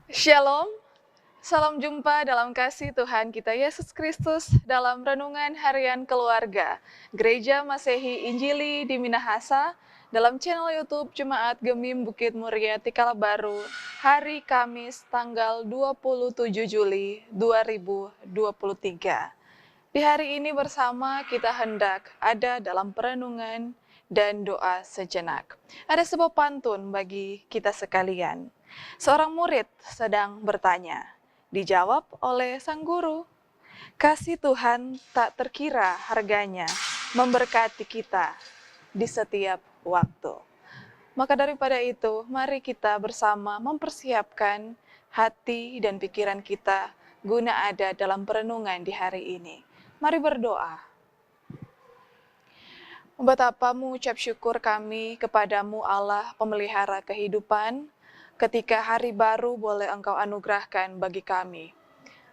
Shalom, salam jumpa dalam kasih Tuhan kita Yesus Kristus dalam Renungan Harian Keluarga Gereja Masehi Injili di Minahasa dalam channel YouTube Jemaat Gemim Bukit Muria Tikala Baru hari Kamis tanggal 27 Juli 2023. Di hari ini bersama kita hendak ada dalam perenungan dan doa sejenak. Ada sebuah pantun bagi kita sekalian. Seorang murid sedang bertanya, dijawab oleh sang guru, kasih Tuhan tak terkira harganya, memberkati kita di setiap waktu. Maka daripada itu, mari kita bersama mempersiapkan hati dan pikiran kita guna ada dalam perenungan di hari ini. Mari berdoa. Betapa mengucap syukur kami kepadamu Allah pemelihara kehidupan, ketika hari baru boleh Engkau anugerahkan bagi kami.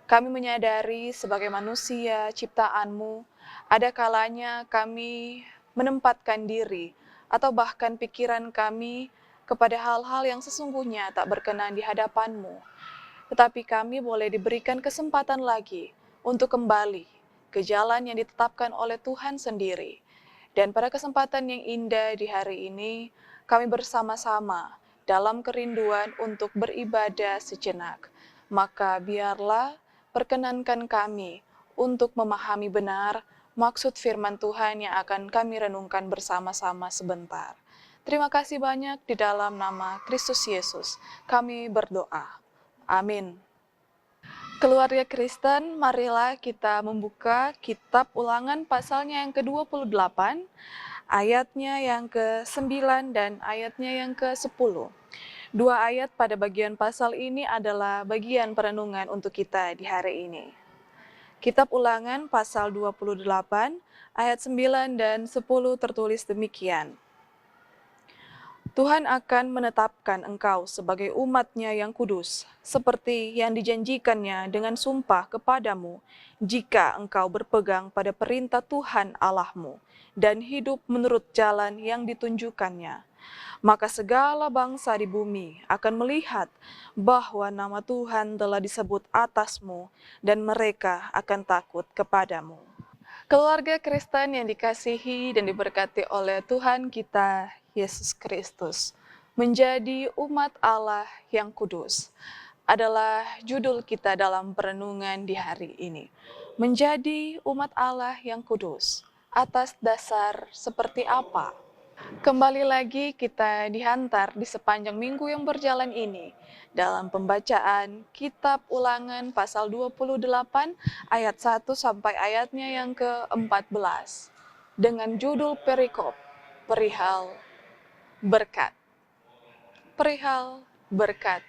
Kami menyadari sebagai manusia ciptaan-Mu, ada kalanya kami menempatkan diri atau bahkan pikiran kami kepada hal-hal yang sesungguhnya tak berkenan di hadapan-Mu. Tetapi kami boleh diberikan kesempatan lagi untuk kembali ke jalan yang ditetapkan oleh Tuhan sendiri. Dan pada kesempatan yang indah di hari ini, kami bersama-sama dalam kerinduan untuk beribadah sejenak. Maka biarlah perkenankan kami untuk memahami benar maksud firman Tuhan yang akan kami renungkan bersama-sama sebentar. Terima kasih banyak di dalam nama Kristus Yesus. Kami berdoa. Amin. Keluarga Kristen, marilah kita membuka kitab Ulangan pasalnya yang ke-28, ayatnya yang ke-9 dan ayatnya yang ke-10. Dua ayat pada bagian pasal ini adalah bagian perenungan untuk kita di hari ini. Kitab Ulangan pasal 28, ayat 9 dan 10 tertulis demikian. Tuhan akan menetapkan engkau sebagai umat-Nya yang kudus, seperti yang dijanjikannya dengan sumpah kepadamu, jika engkau berpegang pada perintah Tuhan Allahmu, dan hidup menurut jalan yang ditunjukkannya. Maka segala bangsa di bumi akan melihat bahwa nama Tuhan telah disebut atasmu, dan mereka akan takut kepadamu. Keluarga Kristen yang dikasihi dan diberkati oleh Tuhan kita, Yesus Kristus, menjadi umat Allah yang kudus, adalah judul kita dalam perenungan di hari ini. Menjadi umat Allah yang kudus, atas dasar seperti apa? Kembali lagi kita dihantar di sepanjang minggu yang berjalan ini dalam pembacaan kitab Ulangan pasal 28 ayat 1 sampai ayatnya yang ke-14 dengan judul perikop perihal berkat. Perihal berkat.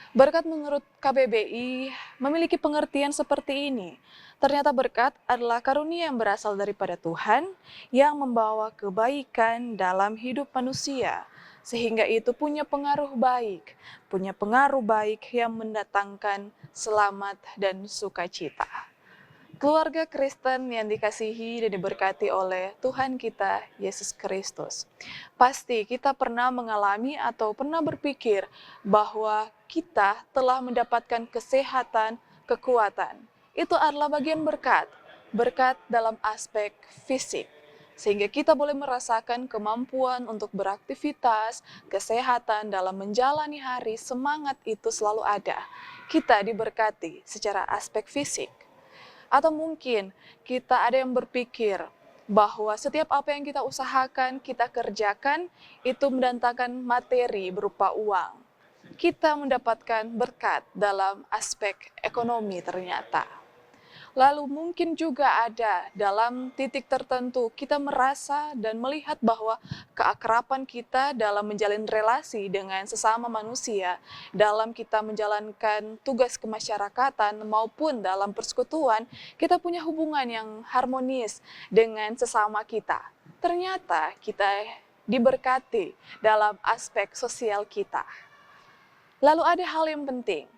Berkat menurut KBBI memiliki pengertian seperti ini. Ternyata berkat adalah karunia yang berasal daripada Tuhan yang membawa kebaikan dalam hidup manusia. Sehingga itu punya pengaruh baik yang mendatangkan selamat dan sukacita. Keluarga Kristen yang dikasihi dan diberkati oleh Tuhan kita, Yesus Kristus. Pasti kita pernah mengalami atau pernah berpikir bahwa kita telah mendapatkan kesehatan, kekuatan. Itu adalah bagian berkat dalam aspek fisik. Sehingga kita boleh merasakan kemampuan untuk beraktivitas, kesehatan dalam menjalani hari, semangat itu selalu ada. Kita diberkati secara aspek fisik. Atau mungkin kita ada yang berpikir bahwa setiap apa yang kita usahakan, kita kerjakan, itu mendatangkan materi berupa uang. Kita mendapatkan berkat dalam aspek ekonomi ternyata. Lalu mungkin juga ada dalam titik tertentu kita merasa dan melihat bahwa keakraban kita dalam menjalin relasi dengan sesama manusia, dalam kita menjalankan tugas kemasyarakatan maupun dalam persekutuan, kita punya hubungan yang harmonis dengan sesama kita. Ternyata kita diberkati dalam aspek sosial kita. Lalu ada hal yang penting.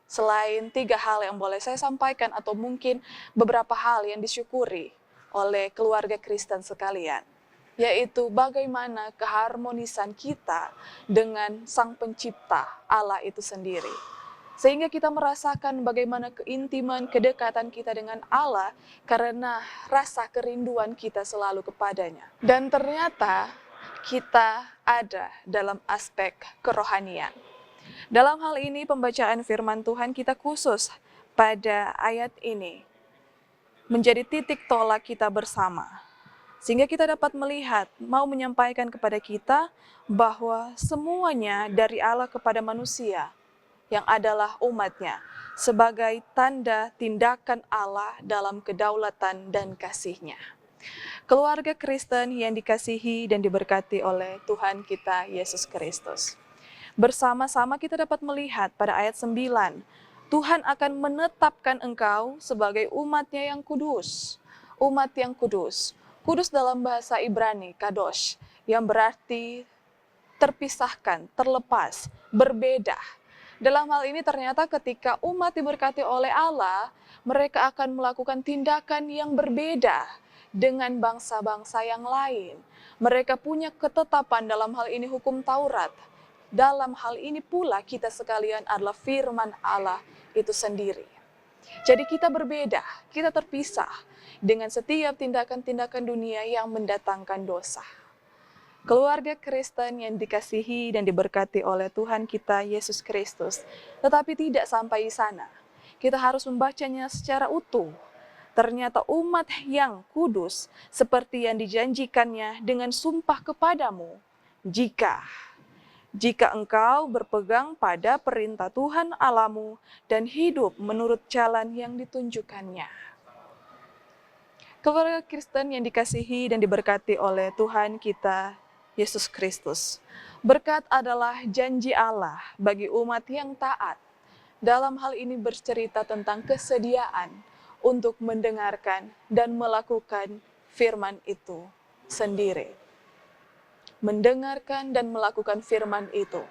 Selain 3 hal yang boleh saya sampaikan atau mungkin beberapa hal yang disyukuri oleh keluarga Kristen sekalian, yaitu bagaimana keharmonisan kita dengan Sang Pencipta Allah itu sendiri. Sehingga kita merasakan bagaimana keintiman, kedekatan kita dengan Allah karena rasa kerinduan kita selalu kepadanya. Dan ternyata kita ada dalam aspek kerohanian. Dalam hal ini pembacaan firman Tuhan kita khusus pada ayat ini menjadi titik tolak kita bersama. Sehingga kita dapat melihat, mau menyampaikan kepada kita bahwa semuanya dari Allah kepada manusia yang adalah umatnya sebagai tanda tindakan Allah dalam kedaulatan dan kasih-Nya. Keluarga Kristen yang dikasihi dan diberkati oleh Tuhan kita Yesus Kristus. Bersama-sama kita dapat melihat pada ayat 9, Tuhan akan menetapkan engkau sebagai umat-Nya yang kudus. Umat yang kudus. Kudus dalam bahasa Ibrani, kadosh, yang berarti terpisahkan, terlepas, berbeda. Dalam hal ini ternyata ketika umat diberkati oleh Allah, mereka akan melakukan tindakan yang berbeda dengan bangsa-bangsa yang lain. Mereka punya ketetapan dalam hal ini hukum Taurat. Dalam hal ini pula kita sekalian adalah firman Allah itu sendiri. Jadi kita berbeda, kita terpisah dengan setiap tindakan-tindakan dunia yang mendatangkan dosa. Keluarga Kristen yang dikasihi dan diberkati oleh Tuhan kita Yesus Kristus. Tetapi tidak sampai di sana. Kita harus membacanya secara utuh. Ternyata umat yang kudus seperti yang dijanjikannya dengan sumpah kepadamu. Jika engkau berpegang pada perintah Tuhan Allahmu dan hidup menurut jalan yang ditunjukkannya. Keluarga Kristen yang dikasihi dan diberkati oleh Tuhan kita Yesus Kristus. Berkat adalah janji Allah bagi umat yang taat. Dalam hal ini bercerita tentang kesediaan untuk mendengarkan dan melakukan firman itu sendiri. Mendengarkan dan melakukan firman itu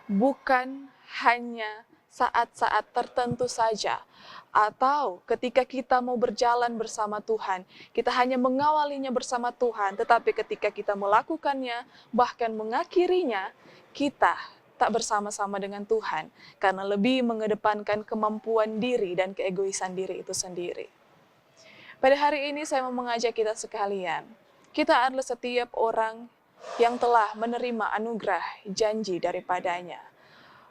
bukan hanya saat-saat tertentu saja, atau ketika kita mau berjalan bersama Tuhan, kita hanya mengawalinya bersama Tuhan, tetapi ketika kita melakukannya, bahkan mengakhirinya, kita tak bersama-sama dengan Tuhan, karena lebih mengedepankan kemampuan diri dan keegoisan diri itu sendiri. Pada hari ini saya mau mengajak kita sekalian, kita adalah setiap orang yang telah menerima anugerah janji daripadanya.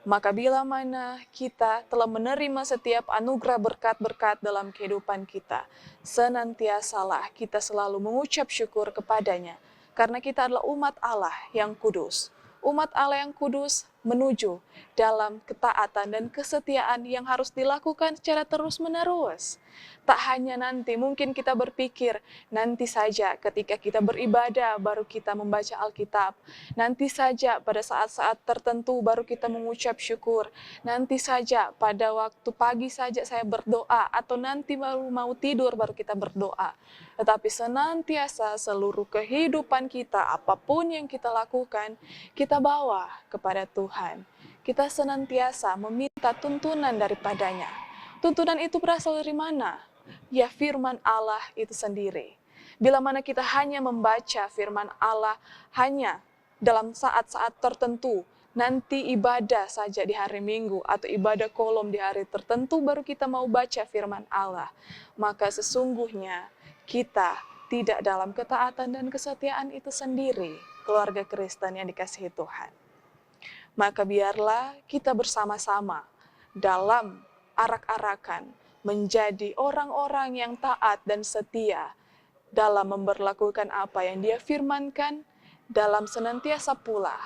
Maka bila mana kita telah menerima setiap anugerah berkat-berkat dalam kehidupan kita, senantiasalah kita selalu mengucap syukur kepadanya, karena kita adalah umat Allah yang kudus. Umat Allah yang kudus menuju dalam ketaatan dan kesetiaan yang harus dilakukan secara terus-menerus. Tak hanya nanti, mungkin kita berpikir, nanti saja ketika kita beribadah baru kita membaca Alkitab. Nanti saja pada saat-saat tertentu baru kita mengucap syukur. Nanti saja pada waktu pagi saja saya berdoa, atau nanti baru mau tidur baru kita berdoa. Tetapi senantiasa seluruh kehidupan kita, apapun yang kita lakukan, kita bawa kepada Tuhan. Kita senantiasa meminta tuntunan daripadanya. Tuntunan itu berasal dari mana? Ya, firman Allah itu sendiri. Bila mana kita hanya membaca firman Allah hanya dalam saat-saat tertentu, nanti ibadah saja di hari Minggu atau ibadah kolom di hari tertentu baru kita mau baca firman Allah, maka sesungguhnya kita tidak dalam ketaatan dan kesetiaan itu sendiri, keluarga Kristen yang dikasihi Tuhan. Maka biarlah kita bersama-sama dalam arak-arakan menjadi orang-orang yang taat dan setia dalam memperlakukan apa yang Dia firmankan, dalam senantiasa pula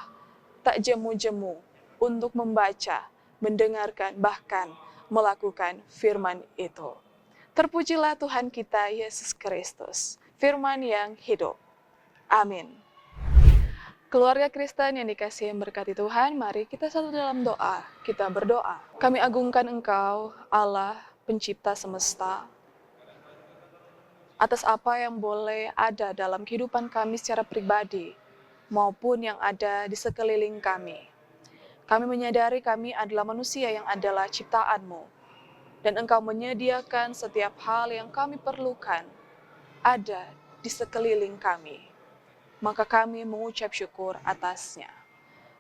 tak jemu-jemu untuk membaca, mendengarkan, bahkan melakukan firman itu. Terpujilah Tuhan kita Yesus Kristus, firman yang hidup. Amin. Keluarga Kristen yang dikasihi berkati Tuhan, mari kita satu dalam doa. Kita berdoa. Kami agungkan Engkau, Allah, pencipta semesta, atas apa yang boleh ada dalam kehidupan kami secara pribadi, maupun yang ada di sekeliling kami. Kami menyadari kami adalah manusia yang adalah ciptaan-Mu, dan Engkau menyediakan setiap hal yang kami perlukan ada di sekeliling kami. Maka kami mengucap syukur atasnya.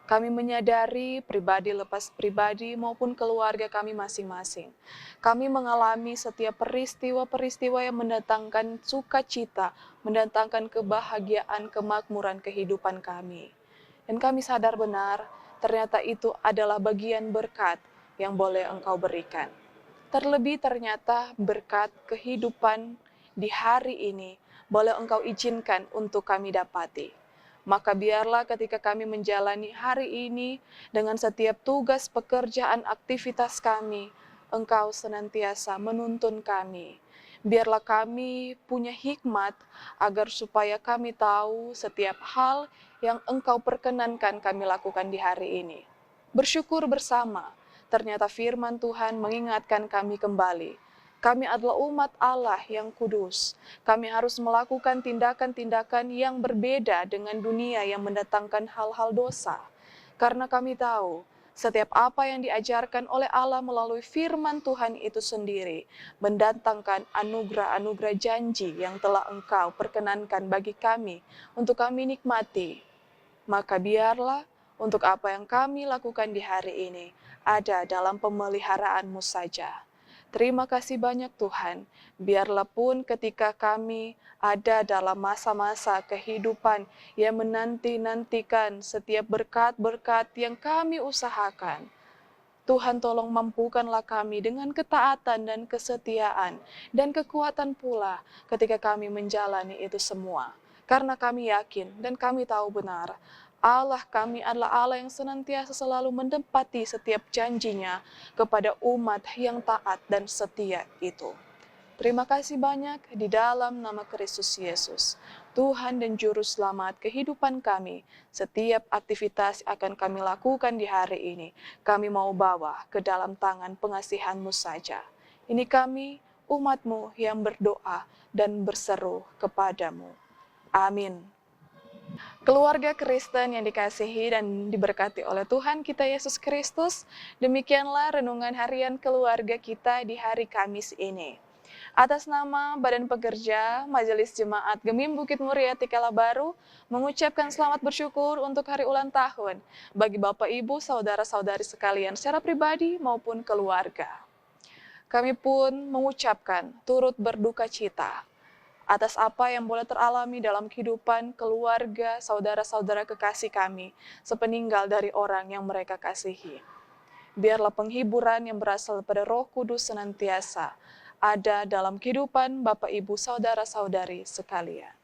Kami menyadari pribadi lepas pribadi maupun keluarga kami masing-masing. Kami mengalami setiap peristiwa-peristiwa yang mendatangkan sukacita, mendatangkan kebahagiaan, kemakmuran kehidupan kami. Dan kami sadar benar, ternyata itu adalah bagian berkat yang boleh Engkau berikan. Terlebih ternyata berkat kehidupan di hari ini boleh Engkau izinkan untuk kami dapati. Maka biarlah ketika kami menjalani hari ini dengan setiap tugas pekerjaan aktivitas kami, Engkau senantiasa menuntun kami. Biarlah kami punya hikmat agar supaya kami tahu setiap hal yang Engkau perkenankan kami lakukan di hari ini. Bersyukur bersama, ternyata firman Tuhan mengingatkan kami kembali. Kami adalah umat Allah yang kudus. Kami harus melakukan tindakan-tindakan yang berbeda dengan dunia yang mendatangkan hal-hal dosa. Karena kami tahu, setiap apa yang diajarkan oleh Allah melalui firman Tuhan itu sendiri mendatangkan anugerah-anugerah janji yang telah Engkau perkenankan bagi kami untuk kami nikmati. Maka biarlah untuk apa yang kami lakukan di hari ini ada dalam pemeliharaan-Mu saja. Terima kasih banyak Tuhan, biarlah pun ketika kami ada dalam masa-masa kehidupan yang menanti-nantikan setiap berkat-berkat yang kami usahakan. Tuhan tolong mampukanlah kami dengan ketaatan dan kesetiaan dan kekuatan pula ketika kami menjalani itu semua. Karena kami yakin dan kami tahu benar, Allah kami adalah Allah yang senantiasa selalu menepati setiap janjinya kepada umat yang taat dan setia itu. Terima kasih banyak di dalam nama Kristus Yesus, Tuhan dan Juru Selamat kehidupan kami. Setiap aktivitas akan kami lakukan di hari ini, kami mau bawa ke dalam tangan pengasihan-Mu saja. Ini kami, umat-Mu yang berdoa dan berseru kepadamu. Amin. Keluarga Kristen yang dikasihi dan diberkati oleh Tuhan kita Yesus Kristus, demikianlah renungan harian keluarga kita di hari Kamis ini. Atas nama Badan Pekerja Majelis Jemaat Gemim Bukit Muria Tikala Baru, mengucapkan selamat bersyukur untuk hari ulang tahun bagi Bapak Ibu, saudara-saudari sekalian secara pribadi maupun keluarga. Kami pun mengucapkan turut berduka cita atas apa yang boleh teralami dalam kehidupan keluarga, saudara-saudara kekasih kami, sepeninggal dari orang yang mereka kasihi. Biarlah penghiburan yang berasal pada Roh Kudus senantiasa ada dalam kehidupan Bapak Ibu saudara-saudari sekalian.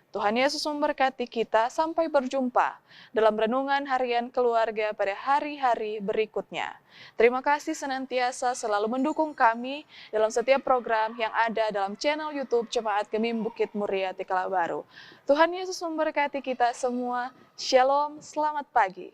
Tuhan Yesus memberkati kita sampai berjumpa dalam renungan harian keluarga pada hari-hari berikutnya. Terima kasih senantiasa selalu mendukung kami dalam setiap program yang ada dalam channel YouTube Jemaat Gemim Bukit Muria Tikala Baru. Tuhan Yesus memberkati kita semua. Shalom, selamat pagi.